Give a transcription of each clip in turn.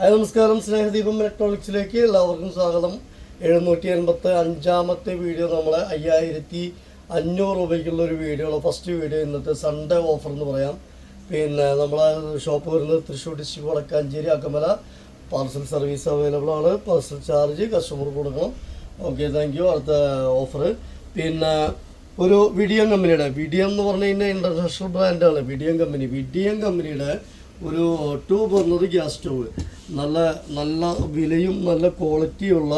നമസ്കാരം. സ്നേഹദീപം ഇലക്ട്രോണിക്സിലേക്ക് എല്ലാവർക്കും സ്വാഗതം. 785ാമത്തെ വീഡിയോ നമ്മളെ 5500 രൂപയ്ക്കുള്ള ഒരു വീഡിയോ. ഫസ്റ്റ് വീഡിയോ ഇന്നത്തെ സൺഡേ ഓഫർ എന്ന് പറയാം. പിന്നെ നമ്മളെ ഷോപ്പ് വരുന്നത് Thrissur district Wadakkanchery Akkamala. Parcel service available ആണ്. പാർസൽ ചാർജ് കസ്റ്റമർ കൊടുക്കണം. Okay, thank you. അടുത്ത ഓഫർ പിന്നെ ഒരു വിഡിയം കമ്പനിയുടെ, വിഡിയം എന്ന് പറഞ്ഞു കഴിഞ്ഞാൽ ഇൻ്റർനാഷണൽ ബ്രാൻഡാണ് വിഡിയം കമ്പനി. വിഡിയം കമ്പനിയുടെ ഒരു 2 ബർണർ ഗ്യാസ് സ്റ്റവ്, നല്ല വിലയും നല്ല ക്വാളിറ്റിയുള്ള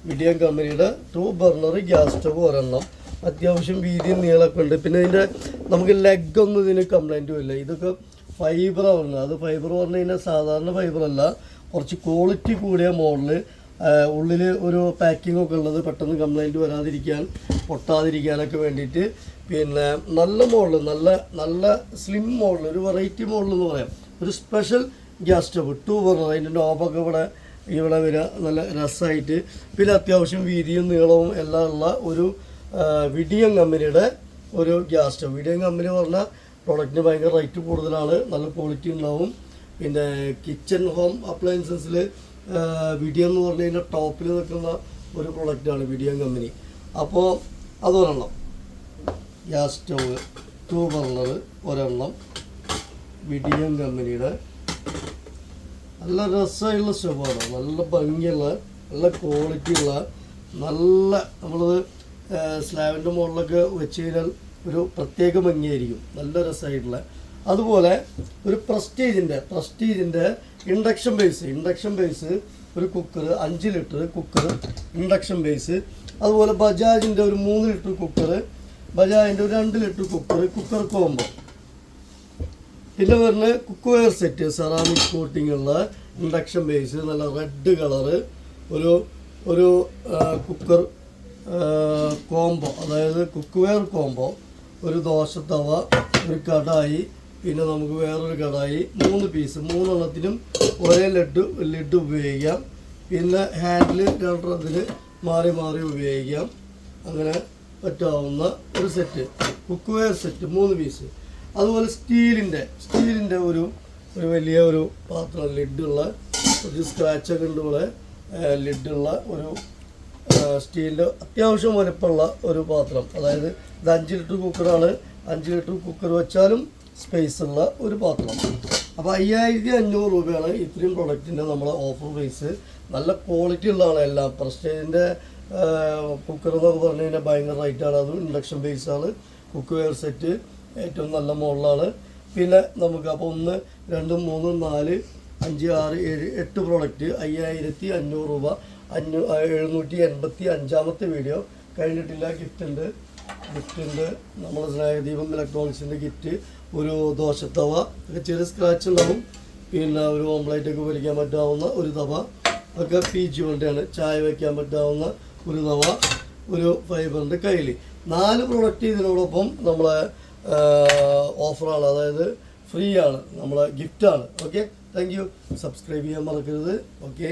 വിഡിയം കമ്പനിയുടെ 2 ബർണർ ഗ്യാസ് സ്റ്റവ് ഒരെണ്ണം. അത്യാവശ്യം വീതിയും നീളമൊക്കെ ഉണ്ട്. പിന്നെ ഇതിൻ്റെ നമുക്ക് ലെഗൊന്നും ഇതിന് കംപ്ലൈൻറ്റും ഇല്ല. ഇതൊക്കെ ഫൈബറാണ്. അത് ഫൈബർ പറഞ്ഞു കഴിഞ്ഞാൽ സാധാരണ ഫൈബറല്ല, കുറച്ച് ക്വാളിറ്റി കൂടിയ മോഡല്. ഉള്ളിൽ ഒരു പാക്കിങ്ങൊക്കെ ഉള്ളത്, പെട്ടെന്ന് കംപ്ലൈൻറ്റ് വരാതിരിക്കാൻ, പൊട്ടാതിരിക്കാനൊക്കെ വേണ്ടിയിട്ട്. പിന്നെ നല്ല മോഡൽ, നല്ല സ്ലിം മോഡൽ, ഒരു വെറൈറ്റി മോഡൽ എന്ന് പറയാം. ഒരു സ്പെഷ്യൽ ഗ്യാസ് സ്റ്റവ് 2 ബർണർ. അതിൻ്റെ നോബൊക്കെ ഇവിടെ വരിക നല്ല രസമായിട്ട്. പിന്നെ അത്യാവശ്യം വീതിയും നീളവും എല്ലാം ഉള്ള ഒരു വിഡിയം കമ്പനിയുടെ ഒരു ഗ്യാസ് സ്റ്റവ്. വിഡിയം കമ്പനി പറഞ്ഞാൽ പ്രൊഡക്റ്റിന് ഭയങ്കര റേറ്റ് കൂടുതലാണ്, നല്ല ക്വാളിറ്റി ഉണ്ടാവും. പിന്നെ കിച്ചൺ ഹോം അപ്ലയൻസസിൽ വിഡിയം എന്ന് പറഞ്ഞു കഴിഞ്ഞാൽ ടോപ്പിൽ നിൽക്കുന്ന ഒരു പ്രൊഡക്റ്റാണ് വിഡിയം കമ്പനി. അപ്പോൾ അതൊരെണ്ണം ഗ്യാസ് സ്റ്റവ് 2 ബർണർ ഒരെണ്ണം വിഡിയം കമ്പനിയുടെ. നല്ല രസമുള്ള സ്റ്റവാണ്, നല്ല ഭംഗിയുള്ള, നല്ല ക്വാളിറ്റിയുള്ള, നല്ല നമ്മളത് സ്ലാബിൻ്റെ മുകളിലൊക്കെ വെച്ച് കഴിഞ്ഞാൽ ഒരു പ്രത്യേക ഭംഗിയായിരിക്കും, നല്ല രസമായിട്ടുള്ള. അതുപോലെ ഒരു പ്രസ്റ്റീജിൻ്റെ ഇൻഡക്ഷൻ ബേസ് ഒരു cooker, 5 litre cooker induction base. അതുപോലെ ബജാജിൻ്റെ ഒരു 3 ലിറ്റർ കുക്കർ, ബജാജിൻ്റെ ഒരു 2 ലിറ്റർ കുക്കർ കോംബോ. പിന്നെ വരുന്നത് cook wear set, ceramic coating ഉള്ള ഇൻഡക്ഷൻ ബേസ്, നല്ല റെഡ് കളറ്, ഒരു കുക്കർ കോംബോ, അതായത് കുക്ക് വെയർ കോംബോ. ഒരു ദോശത്തവ, ഒരു കടായി, പിന്നെ നമുക്ക് വേറൊരു കടായി, 3 പീസ്, 3 എണ്ണത്തിനും ഒരേ ലിഡ് ഉപയോഗിക്കാം. പിന്നെ ഹാൻഡിൽ 2 എണ്ണത്തിന് മാറി ഉപയോഗിക്കാം. അങ്ങനെ പറ്റാവുന്ന ഒരു set, cookware set 3 piece. അതുപോലെ സ്റ്റീലിൻ്റെ ഒരു വലിയ ഒരു പാത്രം, ലിഡുള്ള, ഒരു സ്ക്രാച്ചൊക്കെ ഉണ്ട് ഇവിടെ, ലിഡുള്ള ഒരു സ്റ്റീലിൻ്റെ അത്യാവശ്യം വലുപ്പമുള്ള ഒരു പാത്രം. അതായത് ഇത് 5 ലിറ്റർ കുക്കറാണ്. 5 ലിറ്റർ കുക്കർ വെച്ചാലും സ്പേസ് ഉള്ള ഒരു പാത്രം. അപ്പോൾ 5500 രൂപയാണ് ഇത്രയും പ്രൊഡക്റ്റിൻ്റെ നമ്മളെ ഓഫർ പ്രൈസ്. നല്ല ക്വാളിറ്റി ഉള്ളതാണ് എല്ലാം. പ്രസ്റ്റീജിൻ്റെ കുക്കർ എന്നൊക്കെ പറഞ്ഞു കഴിഞ്ഞാൽ ഭയങ്കര റേറ്റാണ്. അത് ഇൻഡക്ഷൻ ബേസാണ്. കുക്ക് വെയർ സെറ്റ് ഏറ്റവും നല്ല മോഡലാണ്. പിന്നെ നമുക്ക് അപ്പോൾ 1, 2, 3, 4, 5, 6, 7, 8 പ്രോഡക്റ്റ് 5500 രൂപ. 785ാമത്തെ വീഡിയോ കഴിഞ്ഞിട്ടില്ല. ഗിഫ്റ്റ് ഉണ്ട്. നമ്മൾ സ്നേഹദീപം ഇലക്ട്രോണിക്സിൻ്റെ ഗിഫ്റ്റ്. ഒരു ദോശത്തവ, ചെറിയ സ്ക്രാച്ച് ഉണ്ടാവും. പിന്നെ ഒരു ഓംപ്ലേറ്റൊക്കെ പൊരിക്കാൻ പറ്റാവുന്ന ഒരു തവ, ഒക്കെ PG കൊണ്ടാണ്. ചായ വയ്ക്കാൻ പറ്റാവുന്ന ഒരു തവ, ഒരു ഫൈബറിൻ്റെ കയ്യിൽ. 4 പ്രോഡക്റ്റ് ഇതിനോടൊപ്പം നമ്മളെ ഓഫറാണ്, അതായത് ഫ്രീ ആണ്, നമ്മളെ ഗിഫ്റ്റാണ്. Okay, thank you. സബ്സ്ക്രൈബ് ചെയ്യാൻ മറക്കരുത്. ഓക്കെ.